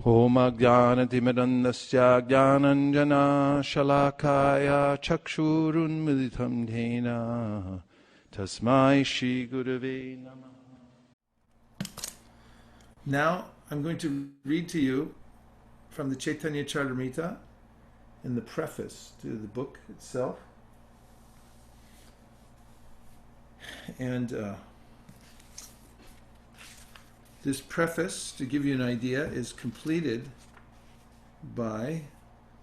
Om Ajnanatimidandasya Jnananjana Shalakaya Chakshurun Militam Dhena Tasmai Shri Gurave Namah. Now I'm going to read to you from the Caitanya-caritamrta in the preface to the book itself. And this preface, to give you an idea, is completed by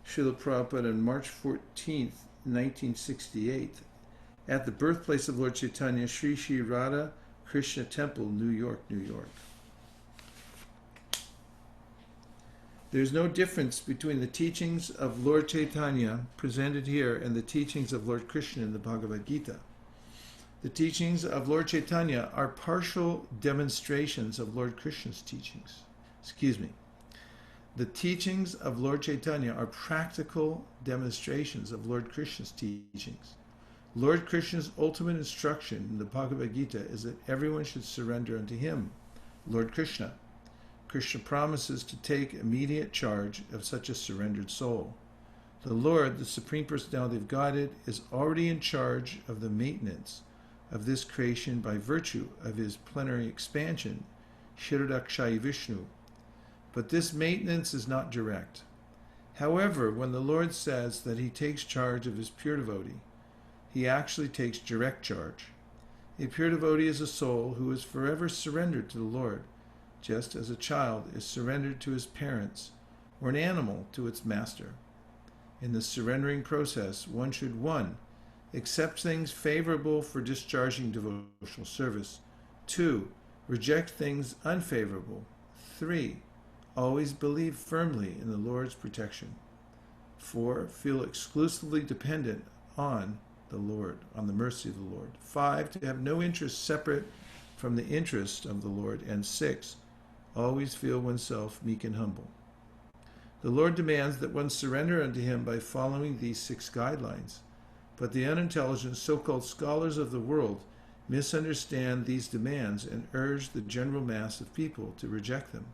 Srila Prabhupada on March 14th, 1968, at the birthplace of Lord Chaitanya, Sri Sri Radha Krishna Temple, New York, New York. There's no difference between the teachings of Lord Chaitanya presented here and the teachings of Lord Krishna in the Bhagavad Gita. The teachings of Lord Chaitanya are partial demonstrations of Lord Krishna's teachings. The teachings of Lord Chaitanya are practical demonstrations of Lord Krishna's teachings. Lord Krishna's ultimate instruction in the Bhagavad Gita is that everyone should surrender unto him, Lord Krishna. Krishna promises to take immediate charge of such a surrendered soul. The Lord, the Supreme Personality of Godhead, is already in charge of the maintenance of this creation by virtue of his plenary expansion, Kshirodakshaya Vishnu. But this maintenance is not direct. However, when the Lord says that he takes charge of his pure devotee, he actually takes direct charge. A pure devotee is a soul who is forever surrendered to the Lord, just as a child is surrendered to his parents, or an animal to its master. In the surrendering process, one should 1. Accept things favorable for discharging devotional service. 2. Reject things unfavorable. 3. Always believe firmly in the Lord's protection. 4. Feel exclusively dependent on the Lord, on the mercy of the Lord. 5. To have no interest separate from the interest of the Lord. And 6. Always feel oneself meek and humble. The Lord demands that one surrender unto him by following these 6 guidelines. But the unintelligent so-called scholars of the world misunderstand these demands and urge the general mass of people to reject them.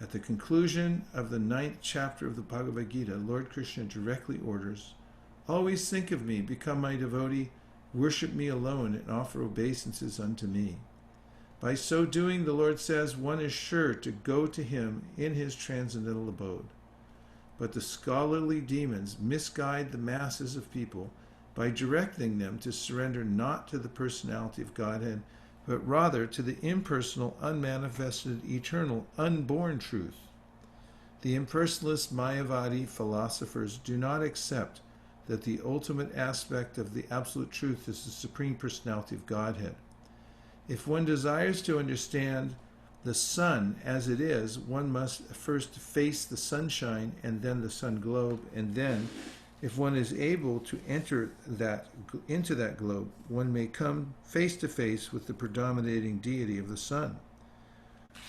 At the conclusion of the 9th chapter of the Bhagavad Gita, Lord Krishna directly orders, "Always think of me, become my devotee, worship me alone, and offer obeisances unto me." By so doing, the Lord says, one is sure to go to him in his transcendental abode. But the scholarly demons misguide the masses of people by directing them to surrender not to the personality of Godhead, but rather to the impersonal, unmanifested, eternal, unborn truth. The impersonalist Mayavadi philosophers do not accept that the ultimate aspect of the absolute truth is the Supreme Personality of Godhead. If one desires to understand the sun as it is, one must first face the sunshine and then the sun globe, and then, if one is able to enter into that globe, one may come face to face with the predominating deity of the sun.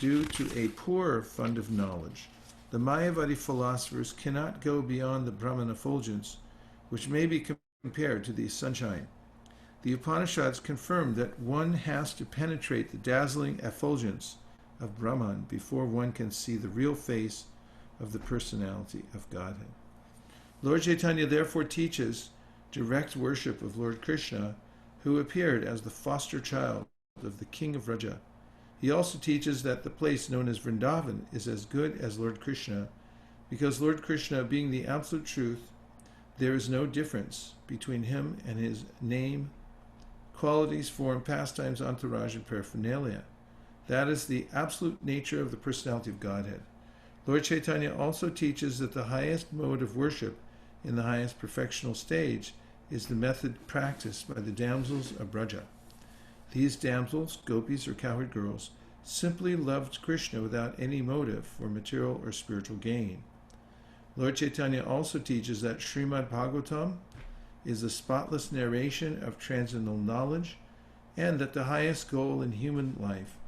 Due to a poor fund of knowledge, the Mayavadi philosophers cannot go beyond the Brahman effulgence, which may be compared to the sunshine. The Upanishads confirm that one has to penetrate the dazzling effulgence of Brahman before one can see the real face of the personality of Godhead. Lord Chaitanya therefore teaches direct worship of Lord Krishna, who appeared as the foster child of the king of Vraja. He also teaches that the place known as Vrindavan is as good as Lord Krishna, because Lord Krishna, being the absolute truth, there is no difference between him and his name, qualities, form, pastimes, entourage, and paraphernalia. That is the absolute nature of the personality of Godhead. Lord Chaitanya also teaches that the highest mode of worship in the highest perfectional stage is the method practiced by the damsels of Braja. These damsels, gopis or cowherd girls, simply loved Krishna without any motive for material or spiritual gain. Lord Chaitanya also teaches that Srimad Bhagavatam is a spotless narration of transcendental knowledge, and that the highest goal in human life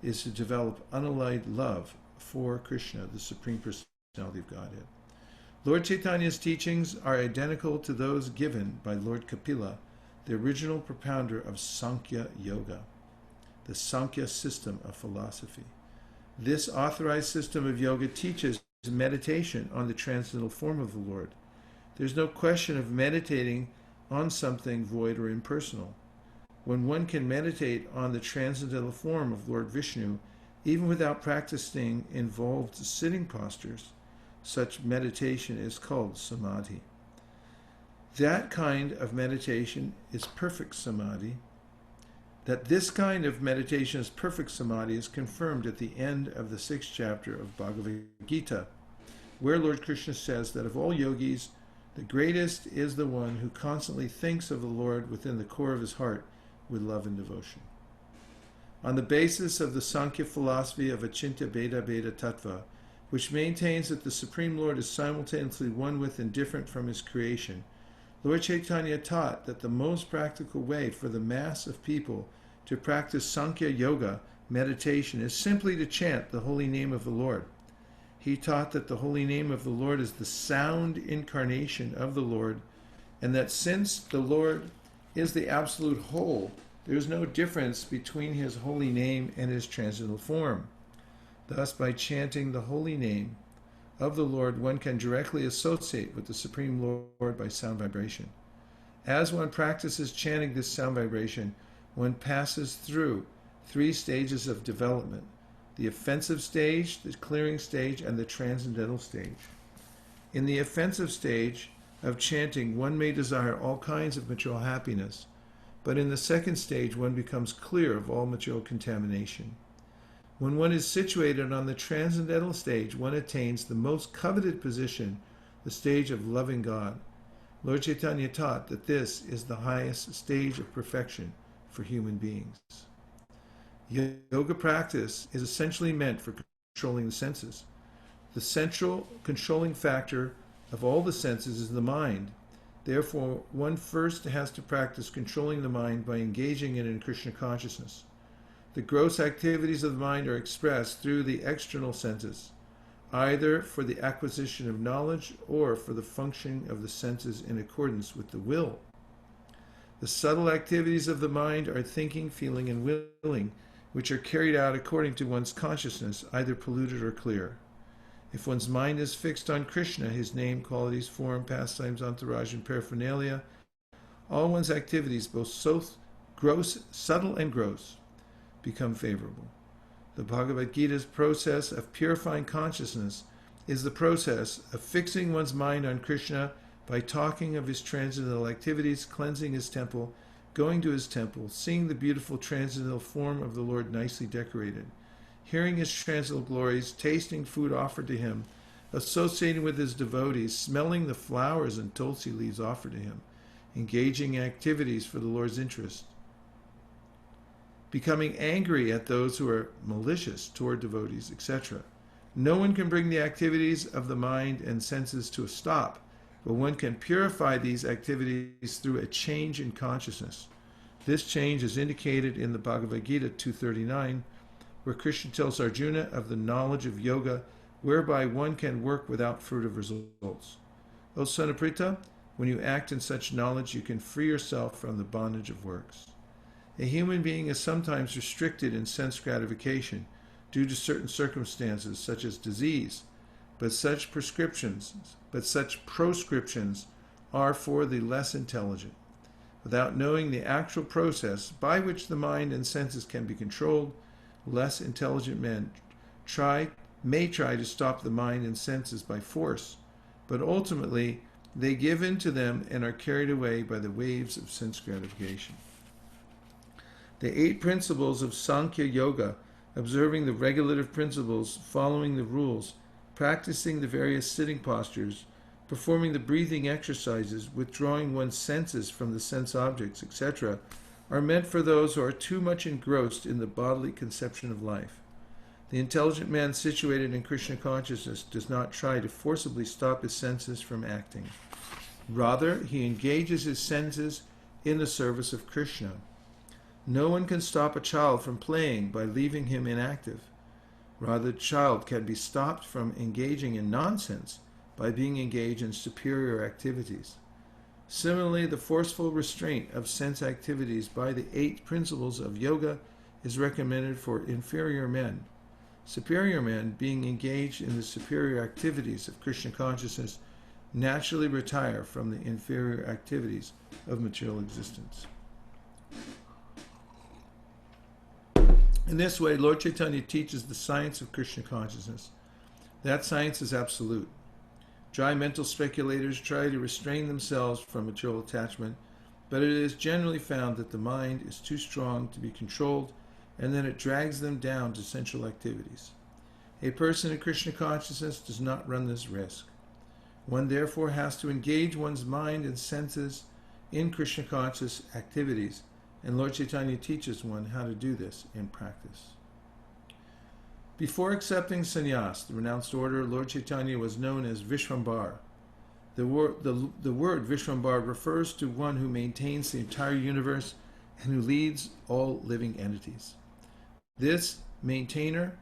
is to develop unalloyed love for Krishna, the Supreme Personality of Godhead. Lord Chaitanya's teachings are identical to those given by Lord Kapila, the original propounder of Sankhya Yoga, the Sankhya system of philosophy. This authorized system of yoga teaches meditation on the transcendental form of the Lord. There's no question of meditating on something void or impersonal. When one can meditate on the transcendental form of Lord Vishnu, even without practicing involved sitting postures, such meditation is called samadhi. That kind of meditation is perfect samadhi. That this kind of meditation is perfect samadhi is confirmed at the end of the 6th chapter of Bhagavad Gita, where Lord Krishna says that of all yogis, the greatest is the one who constantly thinks of the Lord within the core of his heart with love and devotion. On the basis of the Sankhya philosophy of Achintya Bheda Bheda Tattva, which maintains that the Supreme Lord is simultaneously one with and different from his creation, Lord Chaitanya taught that the most practical way for the mass of people to practice Sankhya Yoga meditation is simply to chant the holy name of the Lord. He taught that the holy name of the Lord is the sound incarnation of the Lord, and that since the Lord is the absolute whole, there is no difference between his holy name and his transcendental form. Thus, by chanting the holy name of the Lord, one can directly associate with the Supreme Lord by sound vibration. As one practices chanting this sound vibration, one passes through 3 stages of development: the offensive stage, the clearing stage, and the transcendental stage. In the offensive stage of chanting, one may desire all kinds of material happiness, but in the second stage, one becomes clear of all material contamination. When one is situated on the transcendental stage, one attains the most coveted position, the stage of loving God. Lord Chaitanya taught that this is the highest stage of perfection for human beings. Yoga practice is essentially meant for controlling the senses. The central controlling factor of all the senses is the mind. Therefore, one first has to practice controlling the mind by engaging it in Krishna consciousness. The gross activities of the mind are expressed through the external senses, either for the acquisition of knowledge or for the functioning of the senses in accordance with the will. The subtle activities of the mind are thinking, feeling, and willing, which are carried out according to one's consciousness, either polluted or clear. If one's mind is fixed on Krishna, his name, qualities, form, pastimes, entourage, and paraphernalia, all one's activities, both subtle and gross, become favorable. The Bhagavad Gita's process of purifying consciousness is the process of fixing one's mind on Krishna by talking of his transcendental activities, cleansing his temple, going to his temple, seeing the beautiful transcendental form of the Lord nicely decorated, hearing his transcendental glories, tasting food offered to him, associating with his devotees, smelling the flowers and tulsi leaves offered to him, engaging in activities for the Lord's interest, becoming angry at those who are malicious toward devotees, etc. No one can bring the activities of the mind and senses to a stop, but one can purify these activities through a change in consciousness. This change is indicated in the Bhagavad Gita 239, where Krishna tells Arjuna of the knowledge of yoga, whereby one can work without fruit of results. O son of Pritha, when you act in such knowledge, you can free yourself from the bondage of works. A human being is sometimes restricted in sense gratification due to certain circumstances, such as disease, but such proscriptions are for the less intelligent. Without knowing the actual process by which the mind and senses can be controlled, less intelligent men may try to stop the mind and senses by force, but ultimately they give in to them and are carried away by the waves of sense gratification. The 8 principles of Sankhya Yoga, observing the regulative principles, following the rules, practicing the various sitting postures, performing the breathing exercises, withdrawing one's senses from the sense objects, etc., are meant for those who are too much engrossed in the bodily conception of life. The intelligent man situated in Krishna consciousness does not try to forcibly stop his senses from acting. Rather, he engages his senses in the service of Krishna. No one can stop a child from playing by leaving him inactive. Rather, the child can be stopped from engaging in nonsense by being engaged in superior activities. Similarly, the forceful restraint of sense activities by the 8 principles of yoga is recommended for inferior men. Superior men, being engaged in the superior activities of Krishna consciousness, naturally retire from the inferior activities of material existence. In this way, Lord Chaitanya teaches the science of Krishna consciousness. That science is absolute. Dry mental speculators try to restrain themselves from material attachment, but it is generally found that the mind is too strong to be controlled, and then it drags them down to sensual activities. A person in Krishna consciousness does not run this risk. One therefore has to engage one's mind and senses in Krishna conscious activities, and Lord Chaitanya teaches one how to do this in practice. Before accepting sannyas, the renounced order, Lord Chaitanya was known as Vishwambar. The word Vishwambar refers to one who maintains the entire universe and who leads all living entities. This maintainer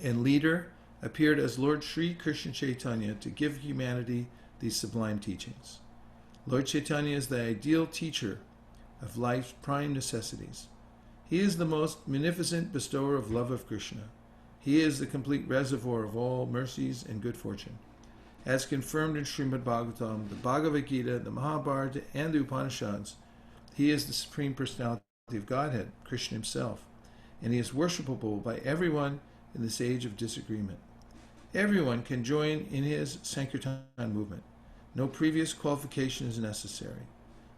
and leader appeared as Lord Sri Krishna Chaitanya to give humanity these sublime teachings. Lord Chaitanya is the ideal teacher of life's prime necessities. He is the most munificent bestower of love of Krishna. He is the complete reservoir of all mercies and good fortune. As confirmed in Srimad Bhagavatam, the Bhagavad Gita, the Mahabharata, and the Upanishads, he is the Supreme Personality of Godhead, Krishna himself, and he is worshipable by everyone in this age of disagreement. Everyone can join in his Sankirtan movement. No previous qualification is necessary.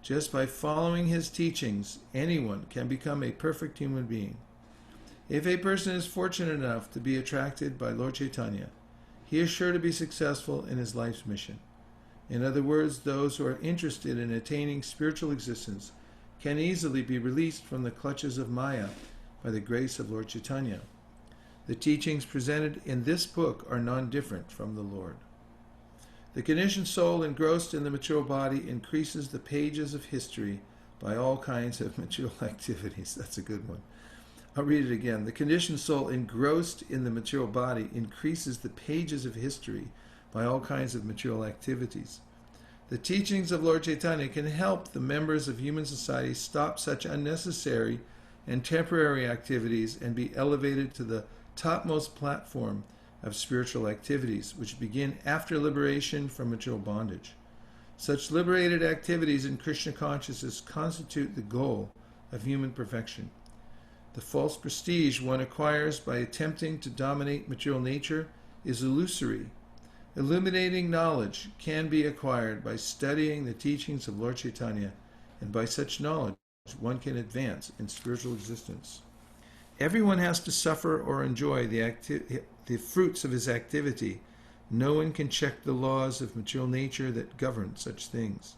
Just by following his teachings, anyone can become a perfect human being. If a person is fortunate enough to be attracted by Lord Chaitanya, he is sure to be successful in his life's mission. In other words, those who are interested in attaining spiritual existence can easily be released from the clutches of Maya by the grace of Lord Chaitanya. The teachings presented in this book are non-different from the Lord. The conditioned soul engrossed in the material body increases the pages of history by all kinds of material activities. That's a good one. I'll read it again. The conditioned soul engrossed in the material body increases the pages of history by all kinds of material activities. The teachings of Lord Chaitanya can help the members of human society stop such unnecessary and temporary activities and be elevated to the topmost platform of spiritual activities, which begin after liberation from material bondage. Such liberated activities in Krishna consciousness constitute the goal of human perfection. The false prestige one acquires by attempting to dominate material nature is illusory. Illuminating knowledge can be acquired by studying the teachings of Lord Chaitanya, and by such knowledge one can advance in spiritual existence. Everyone has to suffer or enjoy the fruits of his activity. No one can check the laws of material nature that govern such things.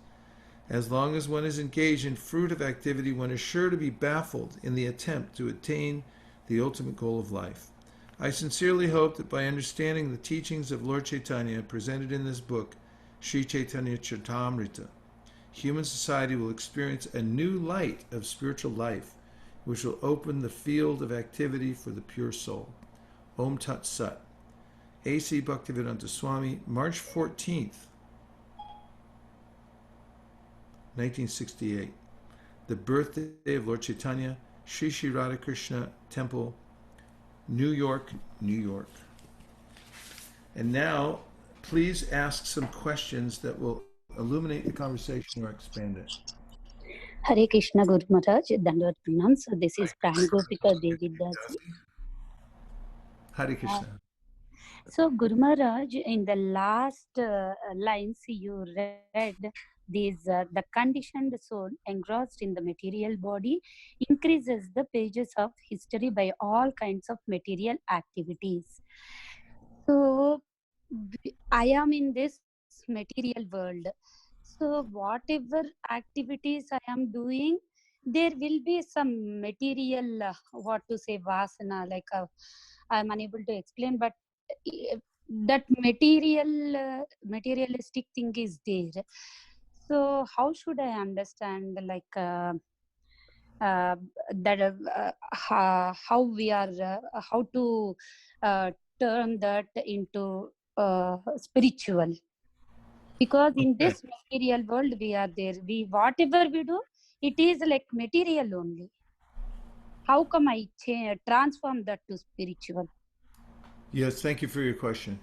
As long as one is engaged in fruit of activity, one is sure to be baffled in the attempt to attain the ultimate goal of life. I sincerely hope that by understanding the teachings of Lord Chaitanya presented in this book, Sri Caitanya-caritamrta, human society will experience a new light of spiritual life, which will open the field of activity for the pure soul. Om Tat Sat. A.C. Bhaktivedanta Swami, March 14th, 1968. The birthday of Lord Chaitanya, Sri Sri Radhakrishna Temple, New York, New York. And now, please ask some questions that will illuminate the conversation or expand it. Hare Krishna Guru Maharaj, Dandavat Pranam. So this is Pranagopika Devi Dasi. Hare Krishna. So Guru Maharaj, in the last lines you read, these the conditioned soul engrossed in the material body increases the pages of history by all kinds of material activities. So I am in this material world. So whatever activities I am doing, there will be some material, what to say, vasana, like I'm unable to explain, but that materialistic thing is there. So how should I understand, like that how we are, how to turn that into spiritual? Because in this material world we are there, we whatever we do, it is like material only. how come I transform that to spiritual? Yes, thank you for your question.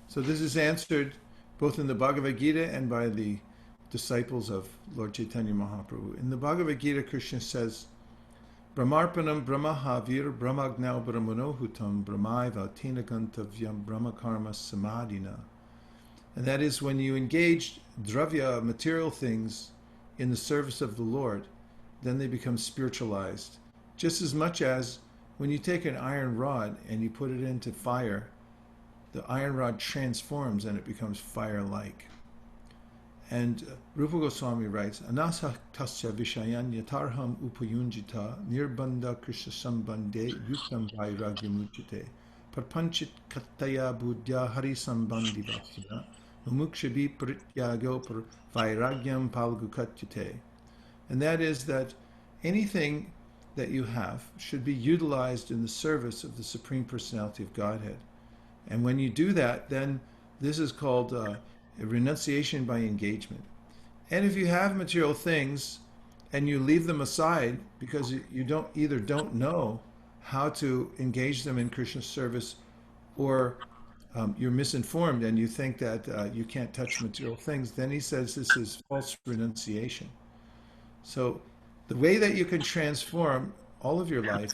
So this is answered both in the Bhagavad Gita and by the disciples of Lord Chaitanya Mahaprabhu. In the Bhagavad Gita, Krishna says, Brahmarpanam Brahmahavir Brahmagnau Brahmanohutam Brahmaiva Tinagantavyam Brahmakarma Samadhina. And that is when you engage dravya, material things, in the service of the Lord, then they become spiritualized. Just as much as when you take an iron rod and you put it into fire, the iron rod transforms and it becomes fire-like. And Rupa Goswami writes, Anasa tasya vishayan yatarham upayunjita nirbandha krishna sambandhe yuktam vairagyamuchite parpanchit kattaya buddhya hari sambandhi vasya mumukshabi prityago vairagyam palgukatyate. And that is that anything that you have should be utilized in the service of the Supreme Personality of Godhead. And when you do that, then this is called a renunciation by engagement. And if you have material things and you leave them aside because you don't know how to engage them in Krishna's service, or you're misinformed and you think that you can't touch material things, then he says this is false renunciation. So the way that you can transform all of your life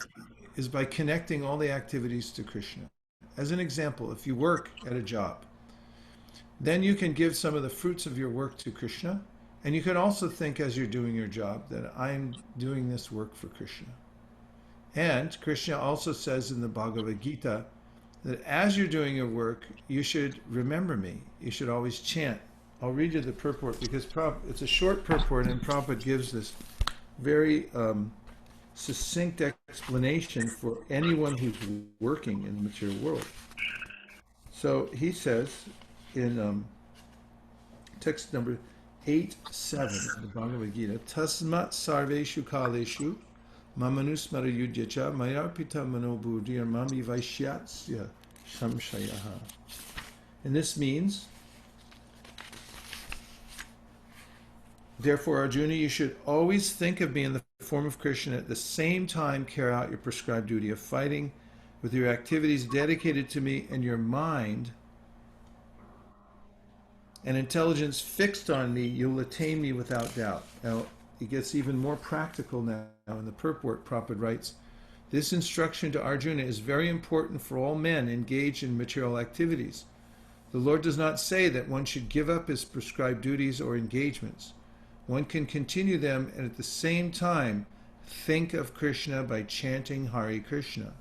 is by connecting all the activities to Krishna. As an example, if you work at a job, then you can give some of the fruits of your work to Krishna, and you can also think as you're doing your job that I'm doing this work for Krishna. And Krishna also says in the Bhagavad Gita that as you're doing your work, you should remember me. You should always chant. I'll read you the purport because it's a short purport, and Prabhupada gives this very succinct explanation for anyone who's working in the material world. So he says in text number 8.7 of the Bhagavad Gita, Tasmat sarveshu kaleshu mamanusmara yudyacha mayarpita manobuddhir mami vaisyatsya samshayaha. And this means, therefore, Arjuna, you should always think of me in the form of Krishna, at the same time carry out your prescribed duty of fighting with your activities dedicated to me, and your mind and intelligence fixed on me, you'll attain me without doubt. Now, it gets even more practical now. In the purport, Prabhupada writes, this instruction to Arjuna is very important for all men engaged in material activities. The Lord does not say that one should give up his prescribed duties or engagements. One can continue them and at the same time think of Krishna by chanting Hare Krishna.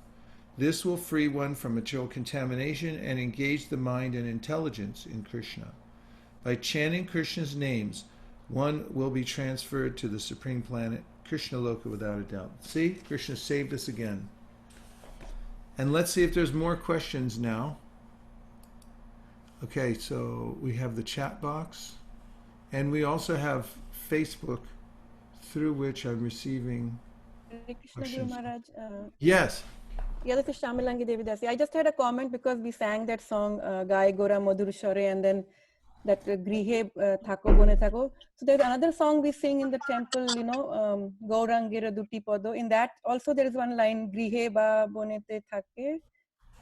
This will free one from material contamination and engage the mind and intelligence in Krishna. By chanting Krishna's names, one will be transferred to the supreme planet, Krishna Loka, without a doubt. See, Krishna saved us again. And let's see if there's more questions now. Okay, so we have the chat box, and we also have Facebook, through which I'm receiving Hare Krishna Guru questions. Maharaj. Yes. Yeah, this is Shamilangi Devi Dasi. I just had a comment because we sang that song, Gai Gora Madhur Shore, and then that Grihe Thako Bone Thako. So there's another song we sing in the temple, Gaurangira Duti Podo. In that also there is one line, Grihe Ba Bonete Thake,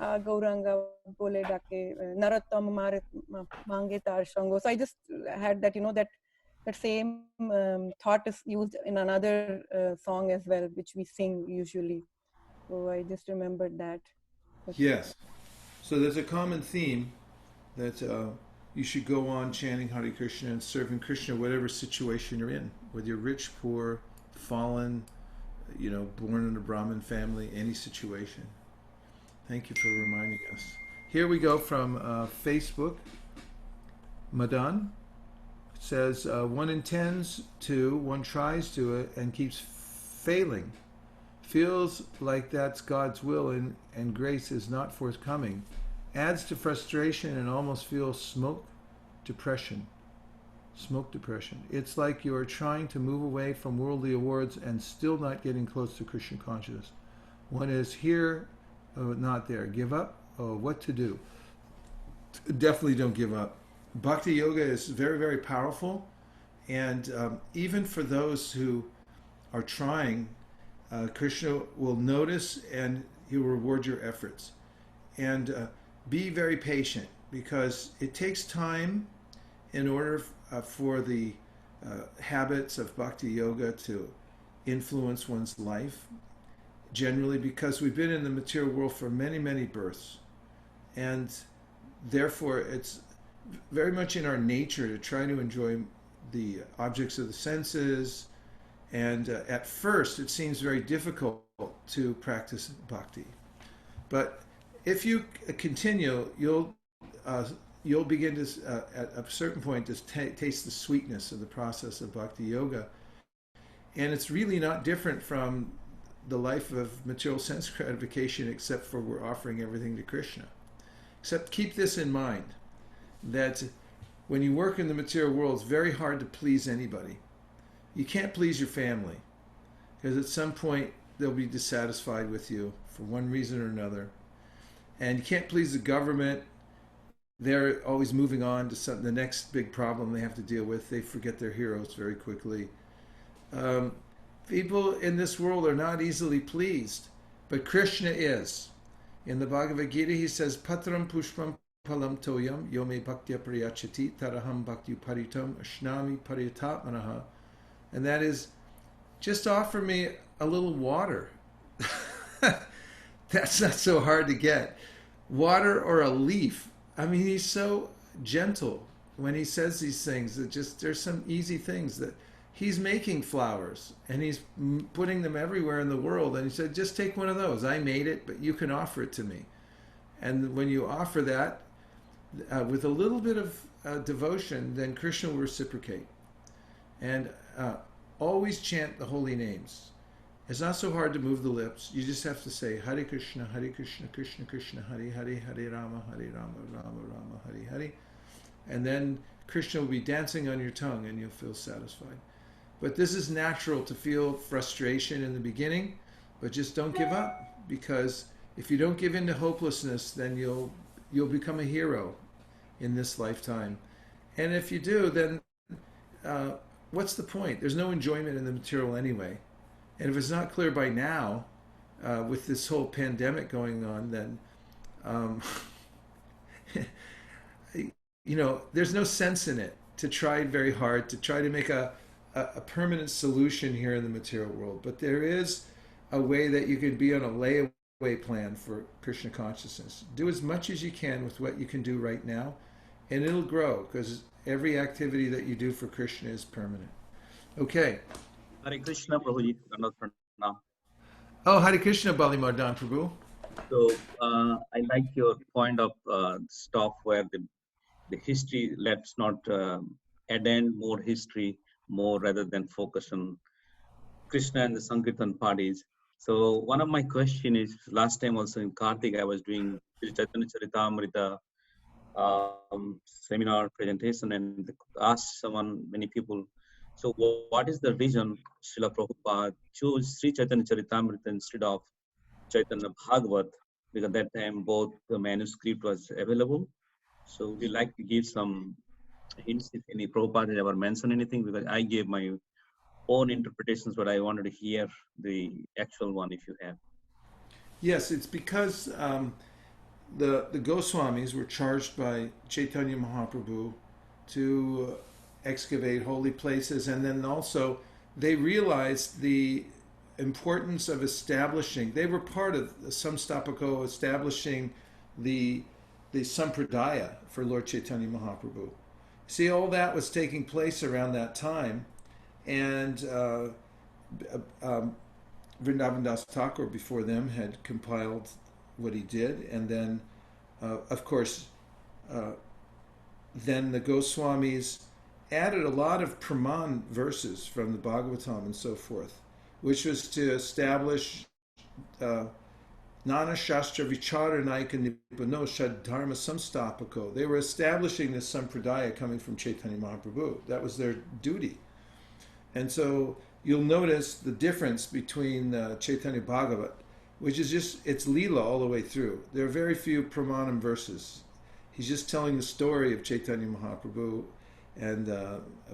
Gauranga Bole Dake, Narottam Mare Mange Tar Shango. So I just had that, that same thought is used in another song as well, which we sing usually. So I just remembered that. Yes. So there's a common theme that you should go on chanting Hare Krishna and serving Krishna whatever situation you're in, whether you're rich, poor, fallen, born in a Brahmin family, any situation. Thank you for reminding us. Here we go from Facebook. Madan says, one intends to, one tries to it and keeps failing. Feels like that's God's will and grace is not forthcoming. Adds to frustration and almost feels smoke depression. It's like you are trying to move away from worldly awards and still not getting close to Krishna consciousness. One is here, not there. Give up? What to do? Definitely don't give up. Bhakti yoga is very, very powerful. And even for those who are trying, Krishna will notice and he will reward your efforts. And be very patient, because it takes time in order for the habits of bhakti yoga to influence one's life. Generally, because we've been in the material world for many, many births. And therefore, it's very much in our nature to try to enjoy the objects of the senses. And at first, it seems very difficult to practice bhakti. But if you continue, you'll begin to, at a certain point, to taste the sweetness of the process of bhakti yoga. And it's really not different from the life of material sense gratification, except for we're offering everything to Krishna. Except keep this in mind, that when you work in the material world, it's very hard to please anybody. You can't please your family, because at some point they'll be dissatisfied with you for one reason or another. And you can't please the government. They're always moving on to the next big problem they have to deal with. They forget their heroes very quickly. People in this world are not easily pleased, but Krishna is. In the Bhagavad Gita, he says, Patram pushpam palam toyam yome bhaktya priyachati taraham bhakti paritam ashnami paritatmanaha. And that is, just offer me a little water. That's not so hard to get. Water or a leaf. I mean, he's so gentle when he says these things, that just, there's some easy things that he's making flowers and he's putting them everywhere in the world. And he said, just take one of those. I made it, but you can offer it to me. And when you offer that with a little bit of devotion, then Krishna will reciprocate. And always chant the holy names. It's not so hard to move the lips. You just have to say Hare Krishna, Krishna Krishna, Hare Hare, Hare Rama, Rama Rama, Hare Hare. And then Krishna will be dancing on your tongue and you'll feel satisfied. But this is natural to feel frustration in the beginning, but just don't give up, because if you don't give in to hopelessness, then you'll become a hero in this lifetime. And if you do, then what's the point? There's no enjoyment in the material anyway. And if it's not clear by now, with this whole pandemic going on, then there's no sense in it to try very hard to try to make a permanent solution here in the material world. But there is a way that you can be on a layaway plan for Krishna consciousness. Do as much as you can with what you can do right now, and it'll grow, because every activity that you do for Krishna is permanent. Okay. Hare Krishna, Prabhuji. Oh, Hare Krishna, Bali Mardan Prabhu. So I like your point of stop where the history, let's not add more history, more rather than focus on Krishna and the Sankirtan parties. So one of my question is, last time also in Kartik, I was doing Caitanya-caritamrta seminar presentation and asked many people, so what is the reason Srila Prabhupada chose Sri Caitanya-caritamrta instead of Chaitanya Bhagavad? Because at that time both the manuscript was available. So would you like to give some hints if any Prabhupada has ever mentioned anything? Because I gave my own interpretations, but I wanted to hear the actual one if you have. Yes, it's because the Goswamis were charged by Chaitanya Mahaprabhu to excavate holy places, and then also they realized the importance of establishing, they were part of the Samstapako establishing the Sampradaya for Lord Chaitanya Mahaprabhu. See, all that was taking place around that time, and Vrindavan Das Thakur before them had compiled what he did, and then of course then the Goswamis added a lot of Praman verses from the Bhagavatam and so forth, which was to establish Nana Shastra Vicharanaika Nipano Shad Dharma Samstapako. They were establishing this Sampradaya coming from Chaitanya Mahaprabhu. That was their duty. And so you'll notice the difference between Chaitanya Bhagavat, which is just, it's Leela all the way through. There are very few Pramanam verses. He's just telling the story of Chaitanya Mahaprabhu and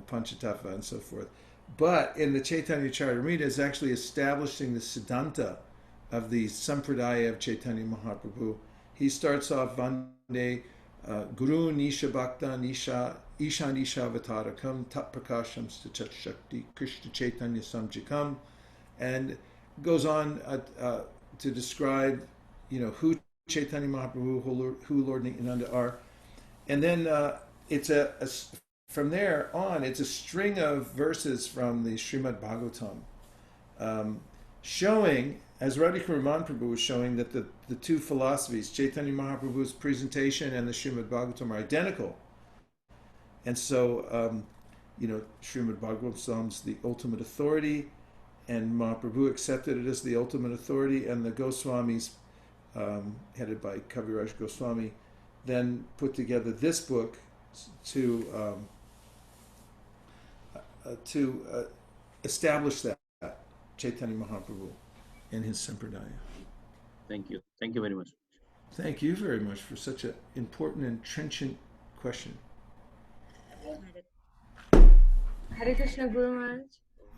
Panchatattva and so forth. But in the Caitanya-caritamrta is actually establishing the siddhanta of the sampradaya of Chaitanya Mahaprabhu. He starts off Vande Guru Nisha Bhakta Nisha Isha Nisha Avatarakam Tat Prakasham Stat Shakti Krishna Chaitanya Samjikam, and goes on to describe, who Chaitanya Mahaprabhu, who Lord Nityananda are, and then it's from there on, it's a string of verses from the Srimad Bhagavatam, showing, as Radhika Raman Prabhu was showing, that the two philosophies, Chaitanya Mahaprabhu's presentation and the Srimad Bhagavatam, are identical. And so, Srimad Bhagavatam is the ultimate authority, and Mahaprabhu accepted it as the ultimate authority, and the Goswamis, headed by Kaviraj Goswami, then put together this book to establish that Chaitanya Mahaprabhu and his sampradaya. Thank you. Thank you very much. Thank you very much for such an important and trenchant question. Hare Krishna, Guru Maharaj.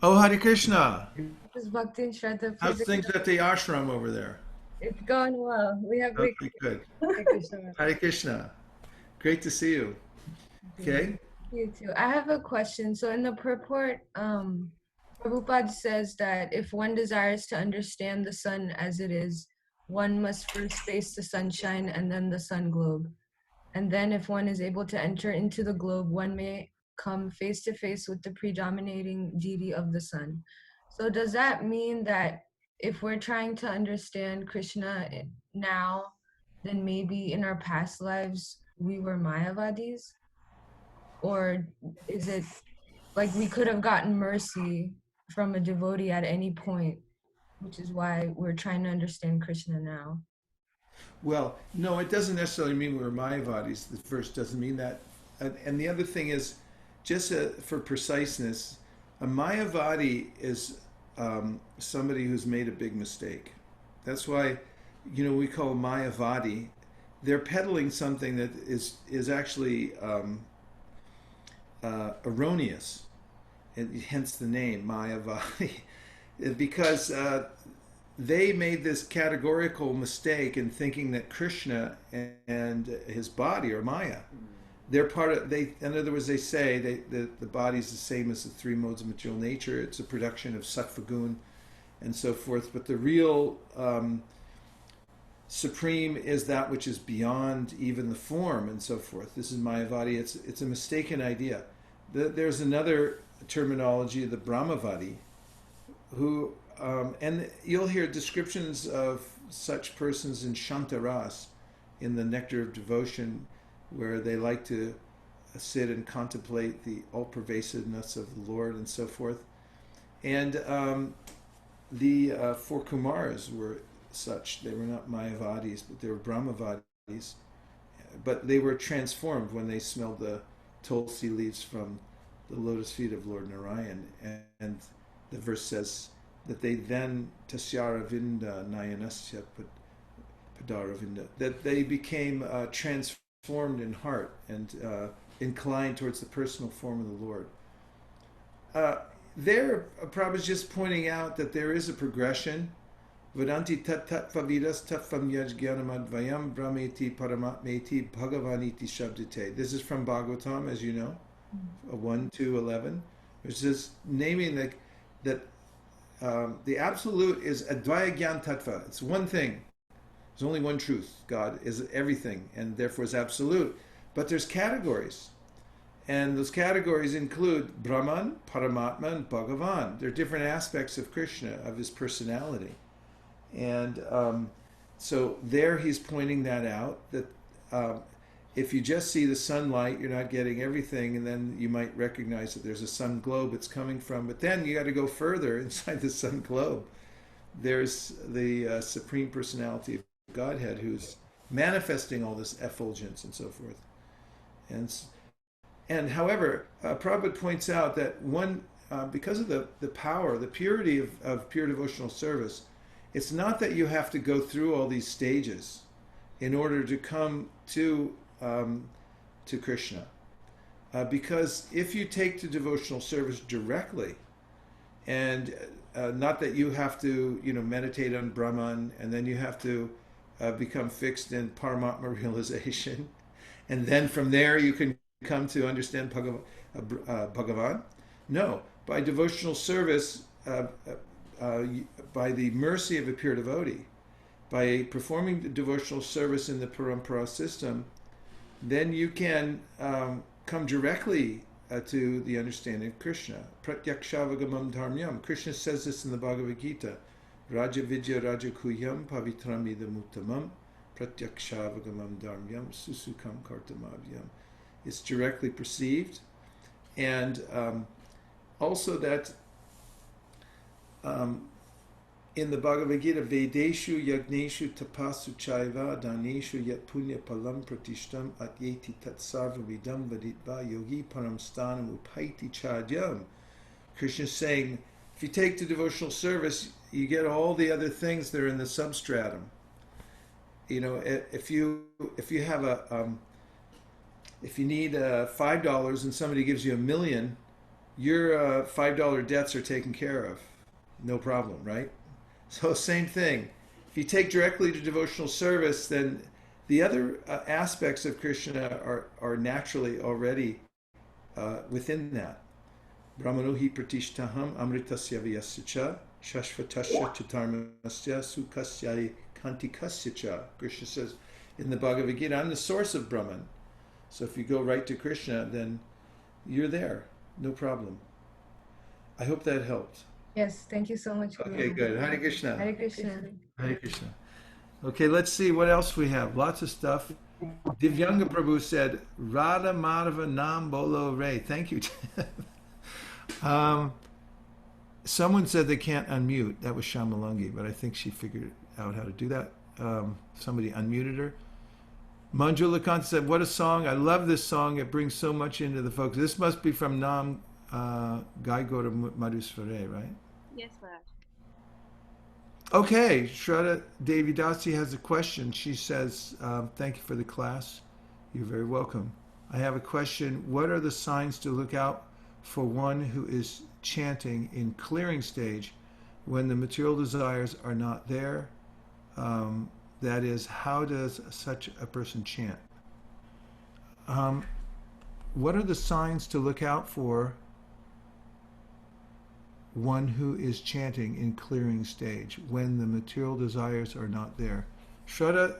Oh, Hare Krishna. This is Bhakti and Shraddha. How's things at the ashram over there? It's going well. We have great. Okay, good. Hare Krishna. Hare Krishna. Great to see you. Okay. You too. I have a question. So in the purport, Prabhupada says that if one desires to understand the sun as it is, one must first face the sunshine and then the sun globe. And then if one is able to enter into the globe, one may come face to face with the predominating deity of the sun. So does that mean that if we're trying to understand Krishna now, then maybe in our past lives we were Mayavadis? Or is it like we could have gotten mercy from a devotee at any point, which is why we're trying to understand Krishna now? Well, no, it doesn't necessarily mean we're Mayavadis. The verse doesn't mean that. And the other thing is, just for preciseness, a Mayavadi is somebody who's made a big mistake. That's why, we call Mayavadi. They're peddling something that is actually erroneous, and hence the name Mayavadi, because they made this categorical mistake in thinking that Krishna and his body are Maya. They're part of. In other words, they say the body is the same as the three modes of material nature. It's a production of sattva gun, and so forth. But the real supreme is that which is beyond even the form, and so forth. This is Mayavadi. It's a mistaken idea. There's another terminology, the Brahmavadi, who and you'll hear descriptions of such persons in Shantaras, in the Nectar of Devotion, where they like to sit and contemplate the all-pervasiveness of the Lord and so forth. And the four Kumars were such. They were not Mayavadis, but they were Brahmavadis. But they were transformed when they smelled the tulsi leaves from the lotus feet of Lord Narayan. And the verse says that they then, tasyaravinda nayanasya padaravinda, that they became transformed in heart and inclined towards the personal form of the Lord. There, Prabhupada is just pointing out that there is a progression. Vadanti tat tat vavidas tat famyaj gyanamadvayam brahmeti paramatmeti bhagavaniti shabdite. This is from Bhagavatam, as you know, 1-11, which is naming that the absolute is advaya gyan tattva. It's one thing. There's only one truth. God is everything, and therefore is absolute. But there's categories. And those categories include Brahman, Paramatma, and Bhagavan. They're different aspects of Krishna, of his personality. And so there he's pointing that out, that if you just see the sunlight, you're not getting everything, and then you might recognize that there's a sun globe it's coming from. But then you got to go further inside the sun globe. There's the Supreme Personality of Godhead who's manifesting all this effulgence and so forth. And however, Prabhupada points out that one, because of the power, the purity of pure devotional service, it's not that you have to go through all these stages in order to come to Krishna. Because if you take to devotional service directly, And not that you have to, meditate on Brahman, and then you have to become fixed in Paramatma realization, and then from there you can come to understand Bhagavan. No, by devotional service, by the mercy of a pure devotee, by performing the devotional service in the Parampara system, then you can come directly to the understanding of Krishna. Pratyakshavagaman dharmyam. Krishna says this in the Bhagavad Gita. Raja Vidya Raja Kuyam Pavitramidam Uttamam Pratyakshavagaman dharmyam Susukam Kartamavyam. It's directly perceived. And also that in the Bhagavad Gita, Vedeshu Yagneshu Tapasu Chaiva Daneshu Yat Punya Palam Pratishtam Atyeti Tatsarva Vidam Vaditva Yogi Param Stanam Upaiti Chadyam. Krishna is saying, if you take to devotional service, you get all the other things that are in the substratum. If you have if you need $5 and somebody gives you $1 million, your $5 debts are taken care of. No problem, right? So same thing. If you take directly to devotional service, then the other aspects of Krishna are naturally already within that. Brahmanohi pratishtaham amritasya vyasya shashvatasya chatarmasya sukasya kantikasya cha. Krishna says in the Bhagavad Gita, I'm the source of Brahman. So if you go right to Krishna, then you're there. No problem. I hope that helped. Yes, thank you so much. Guru. Okay, good. Hare Krishna. Hare Krishna. Hare Krishna. Okay, let's see what else we have. Lots of stuff. Divyanga Prabhu said, Radha Madhava Nam Bolo Re. Thank you. Someone said they can't unmute. That was Shamalangi, but I think she figured out how to do that. Somebody unmuted her. Manjula Kant said, what a song. I love this song. It brings so much into the focus. This must be from Nam Gaigora Madhusvare, right? Yes, Maharaj. Okay, Shraddha Devi Dasi has a question. She says, thank you for the class. You're very welcome. I have a question. What are the signs to look out for one who is chanting in clearing stage when the material desires are not there? That is, how does such a person chant? What are the signs to look out for one who is chanting in clearing stage when the material desires are not there? Shraddha,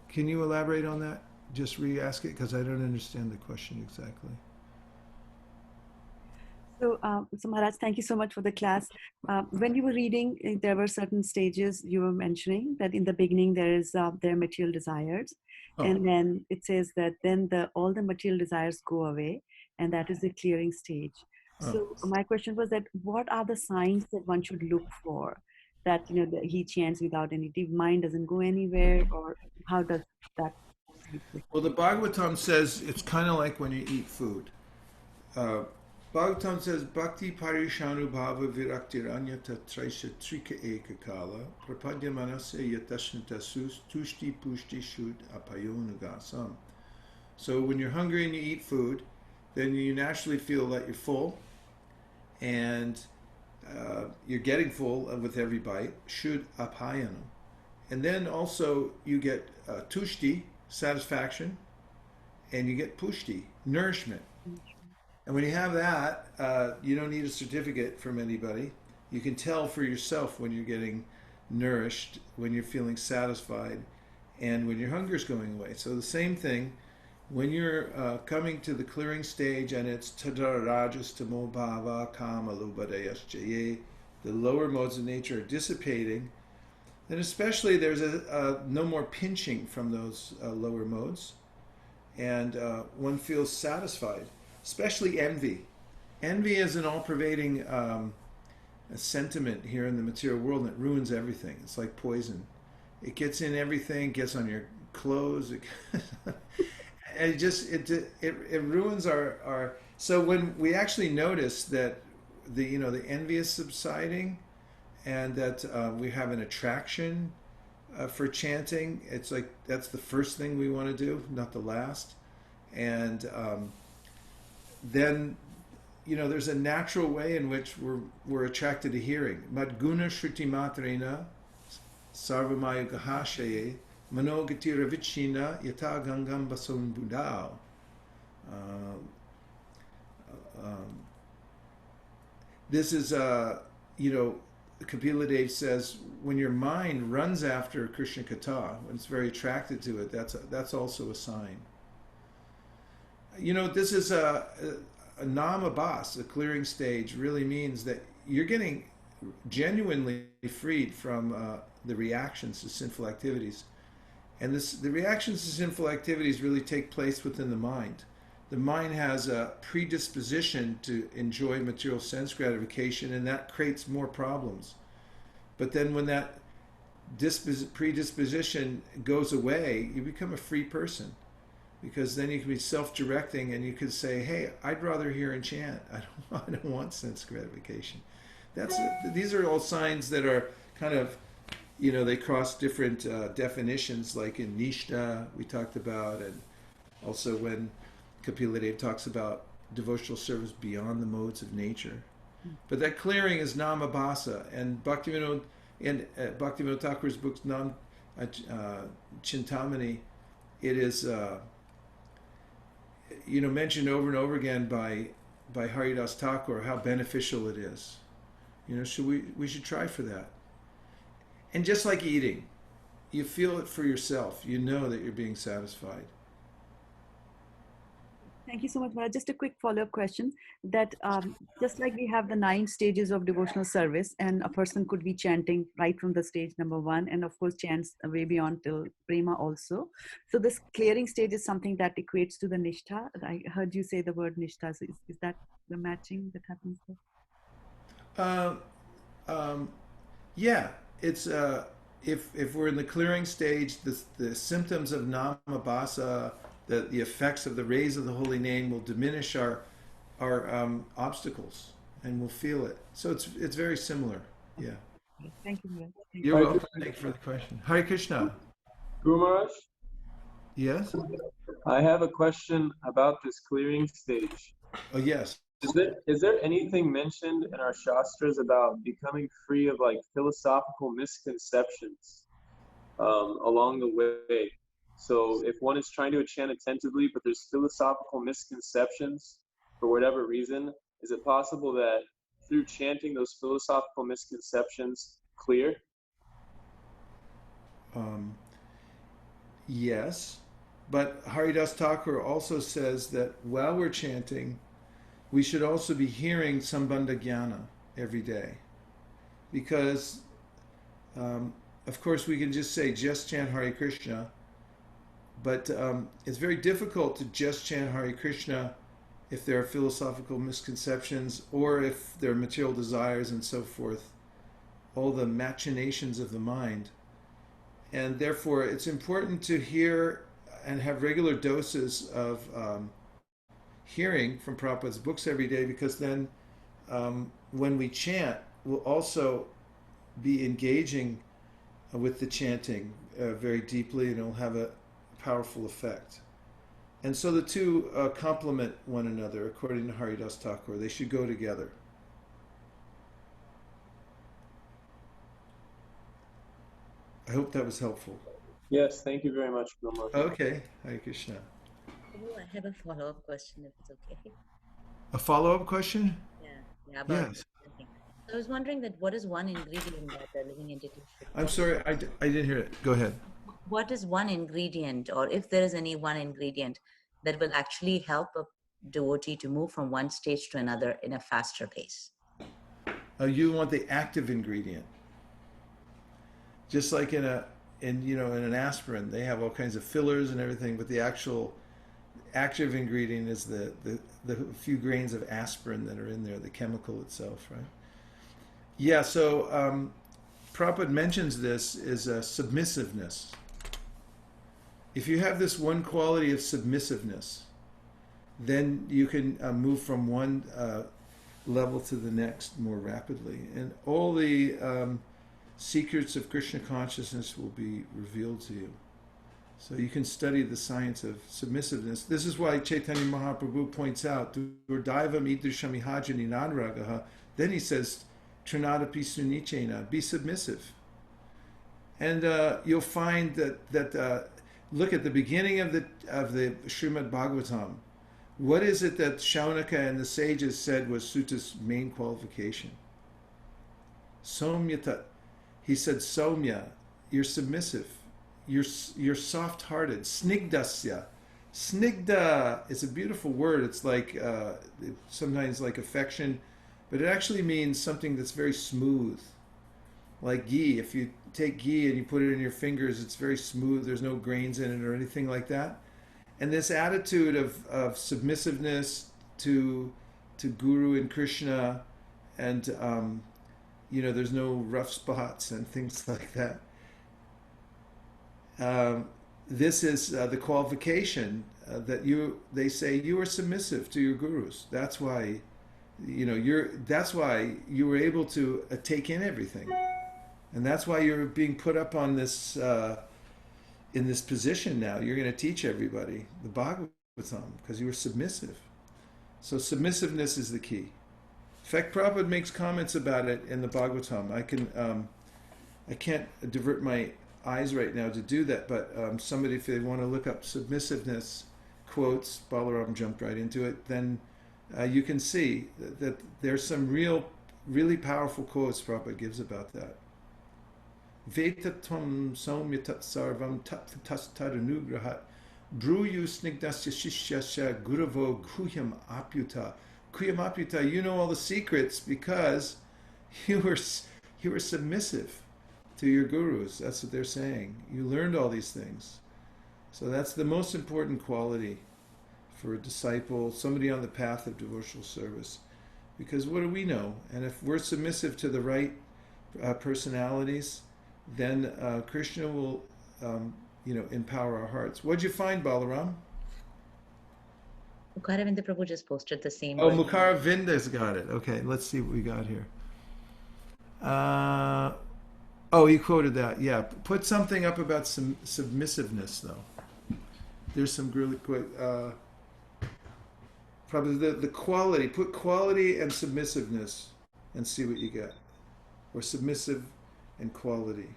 can you elaborate on that? Just re-ask it, because I don't understand the question exactly. So Maharaj, thank you so much for the class. When you were reading, there were certain stages you were mentioning that in the beginning there is their material desires, and then it says that then all the material desires go away, and that is the clearing stage. So my question was that what are the signs that one should look for that that he chants without any mind doesn't go anywhere, or how does that? Well, the Bhagavatam says it's kind of like when you eat food. Bhagavatam says, Bhakti Parishanu Bhava Viraktiranya Tatraisha Trika Ekakala Prapadya Manasya Yatashnita Sus Tushti Pushti Shud Apayonugasam. So when you're hungry and you eat food, then you naturally feel that you're full, and you're getting full with every bite, Shud Apayanu. And then also you get Tushti, satisfaction, and you get Pushti, nourishment. And when you have that, you don't need a certificate from anybody. You can tell for yourself when you're getting nourished, when you're feeling satisfied, and when your hunger is going away. So the same thing, when you're coming to the clearing stage and it's tadara rajas tamo bhava kama lubadayas jaye, the lower modes of nature are dissipating, then especially there's no more pinching from those lower modes, and one feels satisfied. Especially envy. Envy is an all-pervading sentiment here in the material world, and it ruins everything. It's like poison. It gets in everything, gets on your clothes. And it ruins our. So when we actually notice that the envy is subsiding, and that we have an attraction for chanting, it's like that's the first thing we want to do, not the last, and then there's a natural way in which we're attracted to hearing. Madguna shruti matrena sarvamaya gahashaye manogatira vichina yata gangam bason budao. This is, Kapila Dev says, when your mind runs after Krishna Katha, when it's very attracted to it, that's also a sign. This is a namabas, a clearing stage, really means that you're getting genuinely freed from the reactions to sinful activities. And the reactions to sinful activities really take place within the mind. The mind has a predisposition to enjoy material sense gratification, and that creates more problems. But then when that predisposition goes away, you become a free person, because then you can be self-directing, and you could say, hey, I'd rather hear and chant. I don't want sense gratification. These are all signs that are kind of, they cross different definitions, like in Nishta we talked about, and also when Kapila Dev talks about devotional service beyond the modes of nature. But that clearing is namabhasa, and Bhaktivinoda Thakur's book Chintamani, it is mentioned over and over again by Haridas Thakur how beneficial it is. So we should try for that. And just like eating, you feel it for yourself. You know that you're being satisfied. Thank you so much, Maharaj. Just a quick follow-up question, that just like we have the 9 stages of devotional service, and a person could be chanting right from the stage number 1, and of course chants way beyond till prema also. So this clearing stage is something that equates to the nishtha. I heard you say the word nishtha. So is that the matching that happens there? Yeah, it's if we're in the clearing stage, the symptoms of namabhasa, the effects of the rays of the holy name will diminish our obstacles, and we'll feel it. So it's very similar. Yeah. Thank you, Maharaj. You're welcome. Thank you for the question. Hare Krishna. Guru Maharaj, Yes? I have a question about this clearing stage. Oh, yes. Is there anything mentioned in our shastras about becoming free of philosophical misconceptions along the way? So if one is trying to chant attentively, but there's philosophical misconceptions for whatever reason, is it possible that through chanting those philosophical misconceptions clear? Yes, but Haridas Thakur also says that while we're chanting, we should also be hearing Sambandha Jnana every day. Because, of course, we can just say, just chant Hare Krishna, but it's very difficult to just chant Hare Krishna if there are philosophical misconceptions, or if there are material desires and so forth, all the machinations of the mind. And therefore, it's important to hear and have regular doses of hearing from Prabhupada's books every day, because then when we chant, we'll also be engaging with the chanting very deeply, and it'll have a powerful effect. And so the two complement one another, according to Haridas Thakur. They should go together. I hope that was helpful. Yes, thank you very much, Guru Maharaj. Okay, Hare Krishna. I have a follow-up question, if it's okay. A follow-up question? Yeah, about Yes. something. I was wondering that what is one ingredient that the living entity should I'm sorry, I didn't hear it. Go ahead. What is one ingredient, or if there is any one ingredient that will actually help a devotee to move from one stage to another in a faster pace? You want the active ingredient. Just like in an aspirin, they have all kinds of fillers and everything, but the actual active ingredient is the few grains of aspirin that are in there, the chemical itself, right? Yeah, so Prabhupada mentions this is submissiveness. If you have this one quality of submissiveness, then you can move from one level to the next more rapidly. And all the secrets of Krishna consciousness will be revealed to you. So you can study the science of submissiveness. This is why Chaitanya Mahaprabhu points out, Durdaivam idrishami hajani nanragaha. Then he says, Trinadapi sunichena, be submissive. And you'll find that look at the beginning of the Srimad Bhagavatam. What is it that Shaunaka and the sages said was Suta's main qualification? Somyata. He said, Somya, you're submissive. You're soft-hearted. Snigdasya. Snigda is a beautiful word. It's like sometimes like affection, but it actually means something that's very smooth. Like ghee. If you take ghee and you put it in your fingers, it's very smooth. There's no grains in it or anything like that. And this attitude of submissiveness to Guru and Krishna, and there's no rough spots and things like that. This is the qualification that they say you are submissive to your gurus. That's why that's why you were able to take in everything, and that's why you're being put up on this in this position now. You're going to teach everybody the Bhagavatam because you were submissive. So submissiveness is the key. In fact, Prabhupada makes comments about it in the Bhagavatam. I can't divert my eyes right now to do that, but somebody, if they want to look up submissiveness quotes, Balaram jumped right into it, then you can see that there's some really powerful quotes Prabhupada gives about that. Vetatvam saumyatat sarvam tattanugrahat bruyu snigdasya shishyasya guravo guhyam apyuta. Guhyam apyuta, you know all the secrets because you were submissive to your gurus. That's what they're saying. You learned all these things. So that's the most important quality for a disciple, somebody on the path of devotional service. Because what do we know? And if we're submissive to the right personalities, then Krishna will, empower our hearts. What'd you find, Balaram? Mukaravinda Prabhu just posted the same. Oh, Mukaravinda's got it. Okay, let's see what we got here. He quoted that. Yeah, put something up about some submissiveness, though. There's some really quick. Probably the quality. Put quality and submissiveness, and see what you get. Or submissive and quality.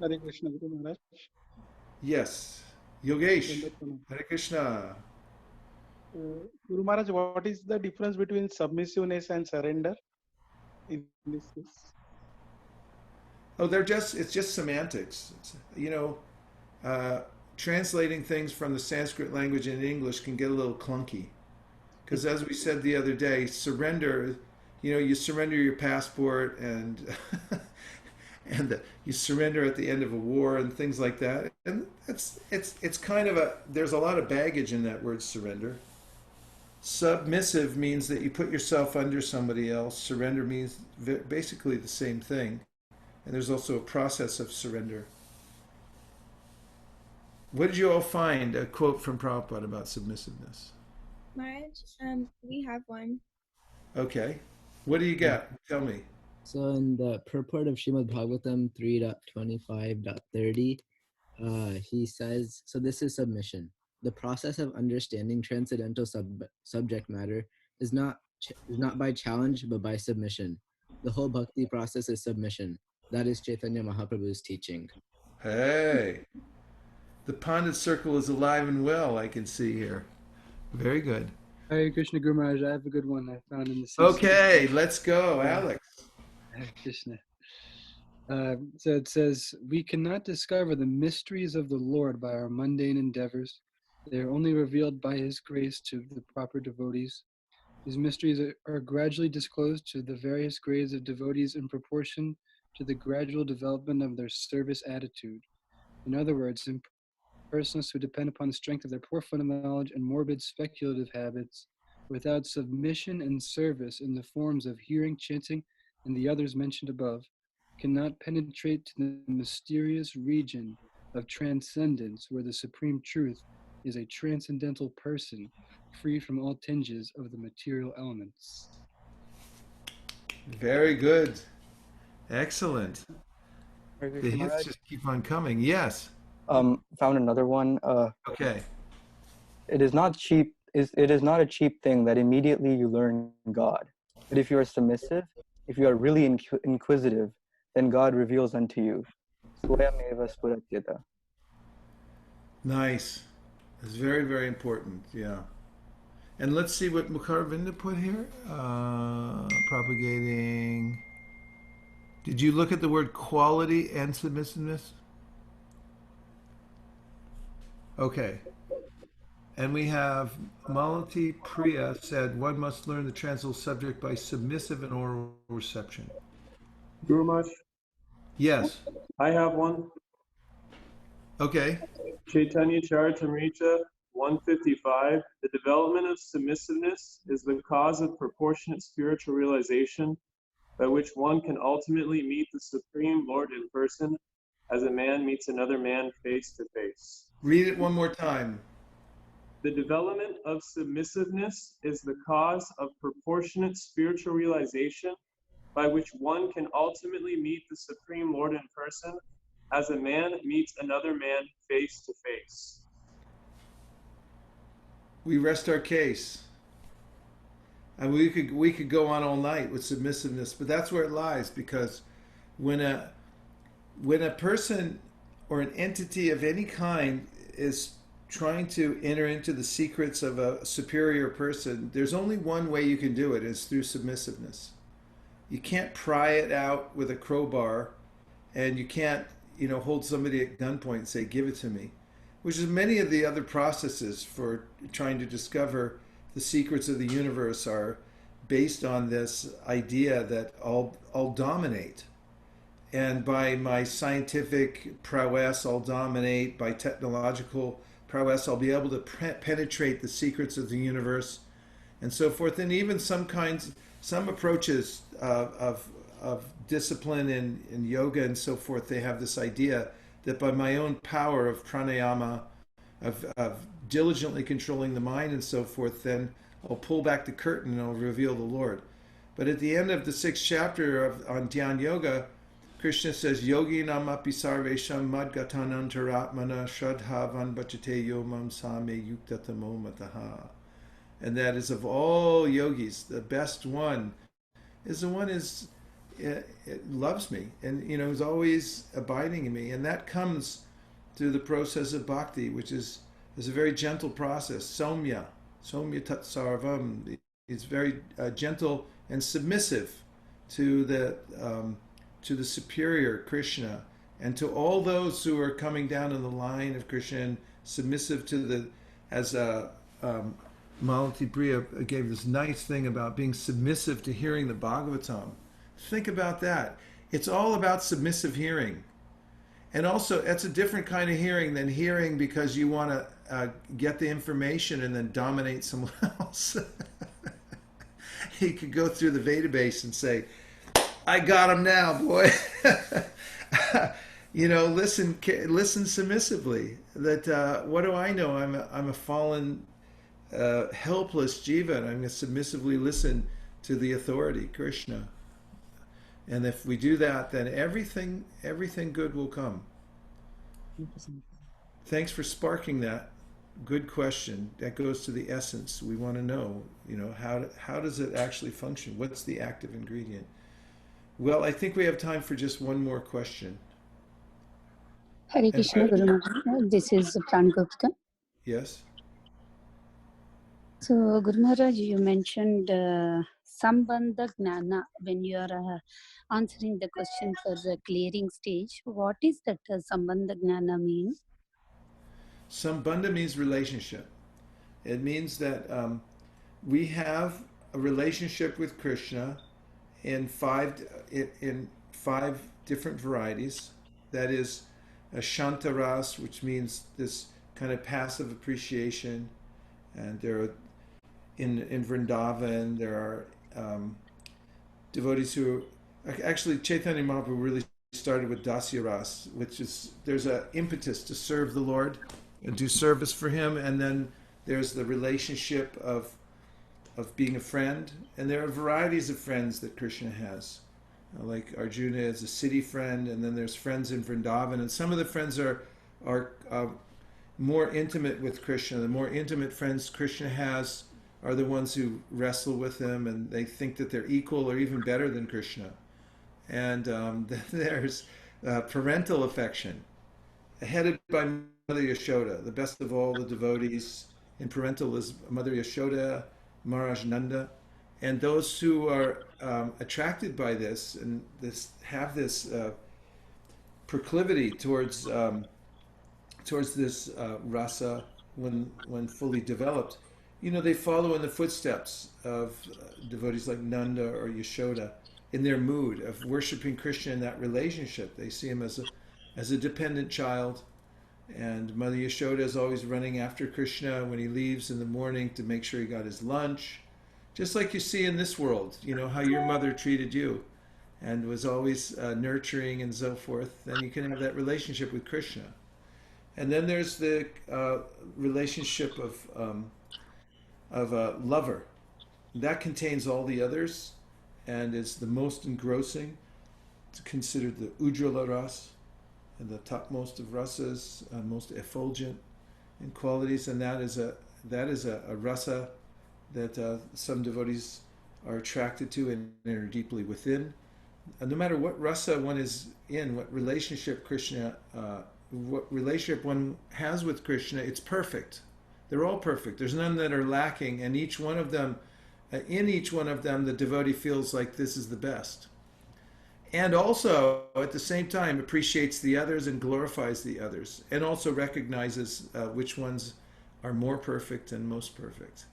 Hare Krishna, Guru Maharaj. Yes, Yogesh. Hare Krishna. Guru Maharaj, what is the difference between submissiveness and surrender in this case? Oh, it's just semantics. Translating things from the Sanskrit language into English can get a little clunky. Because as we said the other day, surrender, you surrender your passport and you surrender at the end of a war and things like that. And it's kind of there's a lot of baggage in that word surrender. Submissive means that you put yourself under somebody else. Surrender means basically the same thing. And there's also a process of surrender. What did you all find? A quote from Prabhupada about submissiveness. Maharaj, we have one. Okay. What do you got? Tell me. So in the purport of Srimad Bhagavatam 3.25.30, he says, so this is submission. The process of understanding transcendental subject matter is not by challenge, but by submission. The whole bhakti process is submission. That is Chaitanya Mahaprabhu's teaching. Hey, the Pandit circle is alive and well, I can see here. Very good. Hare Krishna, Guru Maharaj. I have a good one I found in the system. Okay, let's go, Alex. Hare Krishna. So it says, we cannot discover the mysteries of the Lord by our mundane endeavors. They are only revealed by His grace to the proper devotees. These mysteries are gradually disclosed to the various grades of devotees in proportion to the gradual development of their service attitude. In other words, persons who depend upon the strength of their poor fundamental knowledge and morbid speculative habits, without submission and service in the forms of hearing, chanting, and the others mentioned above, cannot penetrate to the mysterious region of transcendence where the supreme truth is a transcendental person, free from all tinges of the material elements. Very good. Excellent. The hits just keep on coming. Yes. found another one. Okay. It is not cheap. It is not a cheap thing that immediately you learn God. But if you are submissive, if you are really inquisitive, then God reveals unto you. Swayameva spuratyata. Nice. It's very, very important. Yeah. And let's see what Mukharvinda put here. Propagating. Did you look at the word quality and submissiveness? Okay. And we have Malati Priya said one must learn the transcendental subject by submissive and oral reception. Guru Maharaj, Yes. I have one. Okay. Caitanya-caritamrta 155. The development of submissiveness is the cause of proportionate spiritual realization by which one can ultimately meet the Supreme Lord in person as a man meets another man face to face. Read it one more time. The development of submissiveness is the cause of proportionate spiritual realization by which one can ultimately meet the Supreme Lord in person as a man meets another man face to face. We rest our case. And we could go on all night with submissiveness, but that's where it lies, because when a person or an entity of any kind is trying to enter into the secrets of a superior person, there's only one way you can do it, is through submissiveness. You can't pry it out with a crowbar, and you can't, hold somebody at gunpoint and say, give it to me, which is many of the other processes for trying to discover the secrets of the universe are based on this idea that I'll dominate. And by my scientific prowess, I'll dominate. By technological prowess, I'll be able to penetrate the secrets of the universe, and so forth. And even some approaches of discipline in yoga and so forth, they have this idea that by my own power of pranayama, of diligently controlling the mind and so forth, then I'll pull back the curtain and I'll reveal the Lord. But at the end of the 6th chapter on Dhyan Yoga, Krishna says, Yogi namapi sarvesham madgatanantaratmana shradhavan bhajate yomam same yuktatamo mataha. And that is, of all yogis, the best one is the one it loves me and is always abiding in me. And that comes through the process of bhakti, which is a very gentle process. Somya tat sarvam. It's very gentle and submissive to the superior Krishna, and to all those who are coming down in the line of Krishna, and submissive to as Malati Priya gave this nice thing about being submissive to hearing the Bhagavatam. Think about that. It's all about submissive hearing. And also, it's a different kind of hearing than hearing because you want to get the information and then dominate someone else. He could go through the database and say, I got him now, boy. Listen submissively. That what do I know? I'm a fallen, helpless jiva, and I'm going to submissively listen to the authority, Krishna. And if we do that, then everything good will come. Thanks for sparking that. Good question. That goes to the essence. We want to know, how does it actually function? What's the active ingredient? Well, I think we have time for just one more question. Hare Krishna, Guru Maharaj. This is Pranagupta. Yes. So, Guru Maharaj, you mentioned Sambandha Gnana when you are answering the question for the clearing stage. What is that Sambandha Gnana mean? Sambandha means relationship. It means that we have a relationship with Krishna in five different varieties. That is a Shantaras, which means this kind of passive appreciation. And there are in Vrindavan, there are devotees who actually Chaitanya Mahaprabhu really started with Dasya Ras, which is there's an impetus to serve the Lord and do service for Him, and then there's the relationship of being a friend, and there are varieties of friends that Krishna has. Like Arjuna is a city friend, and then there's friends in Vrindavan, and some of the friends are are more intimate with Krishna. The more intimate friends Krishna has are the ones who wrestle with him, and they think that they're equal or even better than Krishna. And there's parental affection, headed by Mother Yashoda, the best of all the devotees. In parental is Mother Yashoda, Maharaj Nanda, and those who are attracted by this and have this proclivity towards this rasa when fully developed, they follow in the footsteps of devotees like Nanda or Yashoda in their mood of worshiping Krishna in that relationship. They see him as a dependent child, and Mother Yashoda is always running after Krishna when he leaves in the morning to make sure he got his lunch, just like you see in this world. How your mother treated you and was always nurturing and so forth. Then you can have that relationship with Krishna. And then there's the relationship of a lover. That contains all the others and is the most engrossing. It's considered the Ujjvala ras, and the topmost of rasas, most effulgent in qualities, and that is a rasa that some devotees are attracted to and are deeply within. No matter what rasa one is in, what relationship one has with Krishna, it's perfect. They're all perfect. There's none that are lacking, and each one of them, the devotee feels like this is the best. And also, at the same time, appreciates the others and glorifies the others, and also recognizes which ones are more perfect and most perfect.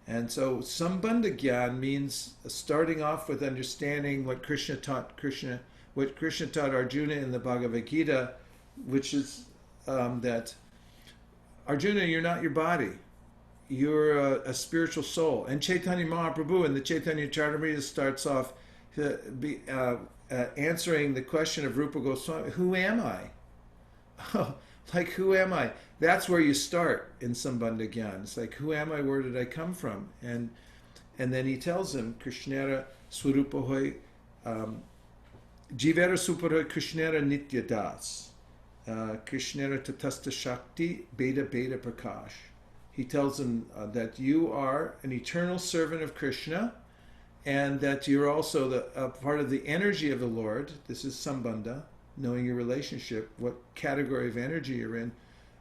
And so, Sambandha Gyan means starting off with understanding what Krishna taught Arjuna in the Bhagavad Gita, which is that Arjuna, you're not your body. You're a spiritual soul. And Caitanya Mahaprabhu in the Caitanya-caritamrta starts off answering the question of Rupa Goswami, who am I? Like, who am I? That's where you start in Sambandha Gyan. It's like, who am I? Where did I come from? And then he tells him, Krishnera Swarupahoy, Jivera Supahoy Krishnera Nitya Das, Krishnera Tatasta Shakti, Beta Beta Prakash. He tells him that you are an eternal servant of Krishna, and that you're also part of the energy of the Lord. This is Sambandha, knowing your relationship, what category of energy you're in.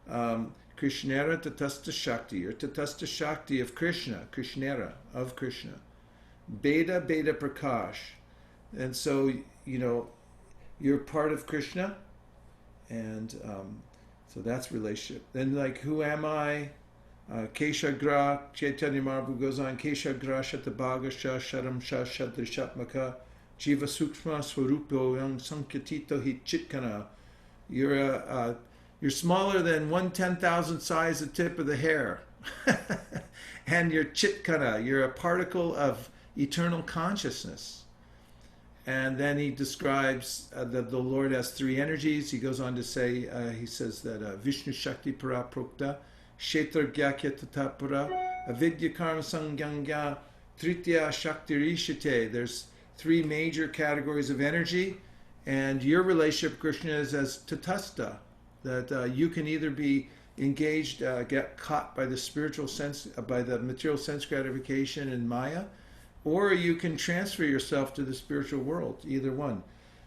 Krishnera Tatasta Shakti, or Tatasta Shakti of Krishna, Krishnera, of Krishna. Beta Beta Prakash. And so, you're part of Krishna, and so that's relationship. Then, like, who am I? Keshagra, Chaitanya Mahaprabhu goes on, Keshagra Shatabhagasha Sharam Sha Shadrishatmaka Jiva Sukshma Swarupo Yang Sankatito Hi Chitkana. You're smaller than 1/10,000th size the tip of the hair. And you're Chitkana, you're a particle of eternal consciousness. And then he describes that the Lord has three energies. He goes on to say, he says that Vishnu Shakti Para Prokta, Kshetra Gyakya Tatapura, Avidya Karma Sangyangya, Tritya Shakti Rishite. There's three major categories of energy, and your relationship with Krishna is as tatasta, that you can either be engaged, get caught by the spiritual sense, by the material sense gratification in Maya, or you can transfer yourself to the spiritual world, either one.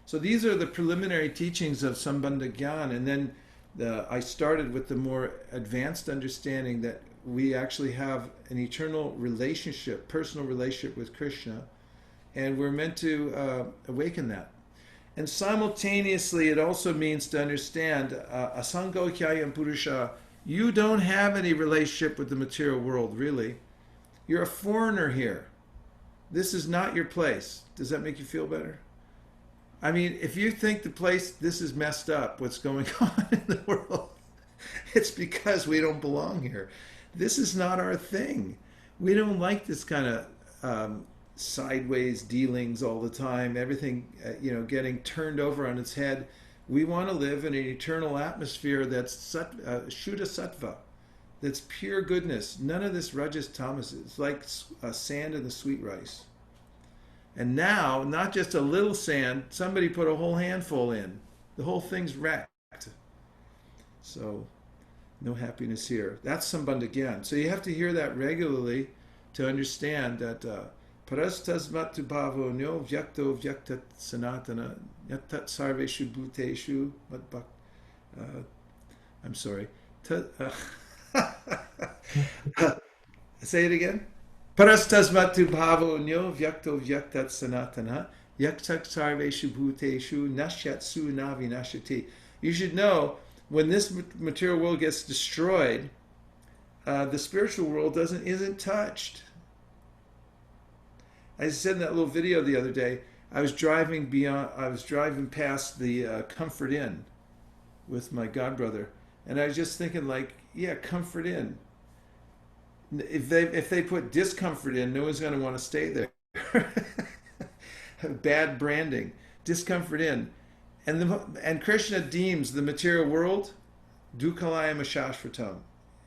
So these are the preliminary teachings of Sambandha Gyan, and then I started with the more advanced understanding that we actually have an eternal relationship, personal relationship with Krishna, and we're meant to awaken that. And simultaneously, it also means to understand, asango hyayam purusha, you don't have any relationship with the material world, really. You're a foreigner here. This is not your place. Does that make you feel better? I mean, if you think this is messed up, what's going on in the world, it's because we don't belong here. This is not our thing. We don't like this kind of sideways dealings all the time, everything, getting turned over on its head. We want to live in an eternal atmosphere that's Shuddha Sattva, that's pure goodness. None of this Rajas Tamas. It's like sand in the sweet rice. And now, not just a little sand, somebody put a whole handful in. The whole thing's wrecked. So no happiness here. That's Sambandha Gyan. So you have to hear that regularly to understand that parastasmatu bhavo nyo vyakto vyaktat sanatana yatat sarveshu bhuteshu I'm sorry. Say it again. Parastasmatu bhavo nyo vyakto vyaktat sanatana yatat sarveshu bhuteshu nashyatsu navinashati. You should know, when this material world gets destroyed, the spiritual world isn't touched. I said in that little video the other day, I was driving past the Comfort Inn with my godbrother, and I was just thinking, like, yeah, Comfort Inn. If they put Discomfort in, no one's going to want to stay there. Bad branding. Discomfort Inn. And Krishna deems the material world Dukkalayam Ashashvatam.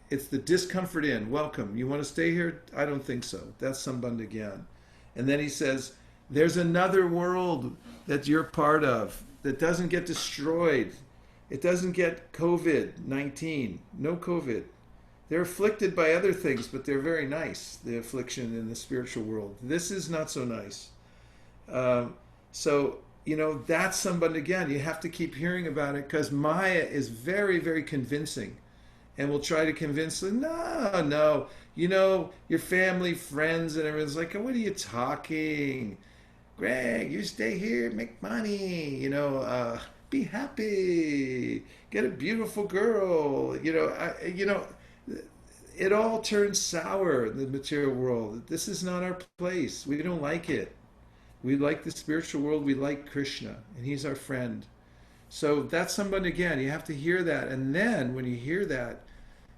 It's the discomfort in. Welcome. You want to stay here? I don't think so. That's Sambandha Gyan. And then he says, there's another world that you're part of that doesn't get destroyed. It doesn't get COVID-19. No COVID. They're afflicted by other things, but they're very nice, the affliction in the spiritual world. This is not so nice. So, you know, that's Sambandha Gyan. You have to keep hearing about it, because Maya is very, very convincing. And we'll try to convince them, no, you know, your family, friends, and everyone's like, what are you talking? Greg, you stay here, make money, you know, be happy, get a beautiful girl, you know, it all turns sour in the material world. This is not our place. We don't like it. We like the spiritual world. We like Krishna, and he's our friend. So that's Sambandha Gyan. You have to hear that. And then when you hear that,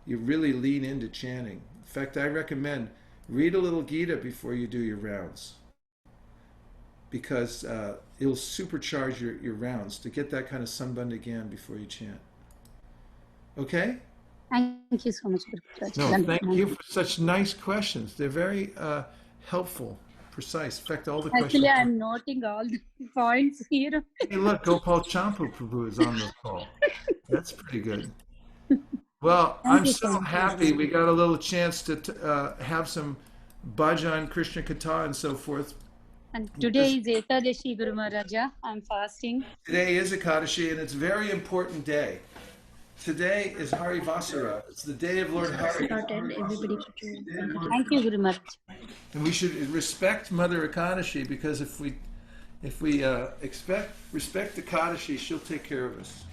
you really lean into chanting. In fact, I recommend read a little Gita before you do your rounds, because it'll supercharge your rounds to get that kind of Sambandha Gyan before you chant. Okay? Thank you so much. No, thank you for such nice questions. They're very helpful, precise. In fact, all the questions. Actually, I'm noting all the points here. Hey, look, Gopal Champu Prabhu is on the call. That's pretty good. Well, I'm so happy we got a little chance to have some bhajan, Krishna Katha, and so forth. And today is Ekadashi, Guru Maharaja. I'm fasting. Today is Ekadashi, and it's a very important day. Today is Hari Vasara. It's the day of Lord Hari. Thank you, Guru Maharaj. And we should respect Mother Ekadashi, because if we respect Ekadashi, she'll take care of us.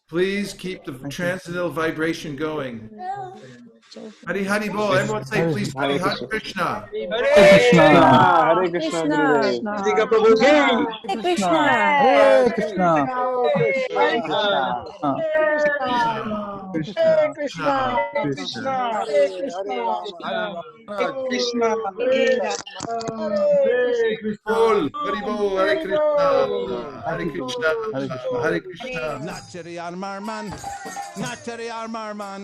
Please keep the transcendental vibration going. Hari Hari Bol. Everyone say, please, Hari Hari Krishna. Hare Krishna. Hare Krishna. Hare Krishna. Hare Krishna. Hare Krishna. Krishna. Krishna. Krishna. Bol. Hari Bol. Hare Krishna. Hare Krishna. Hare Krishna. Nachari Armarman. Nachari Armarman.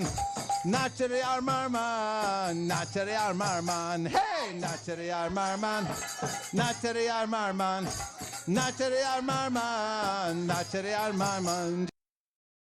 Nachari Armarman, Nachari Armarman, hey, Nachari Armarman, Nachari Armarman, Nachari Armarman, Nachari Armarman.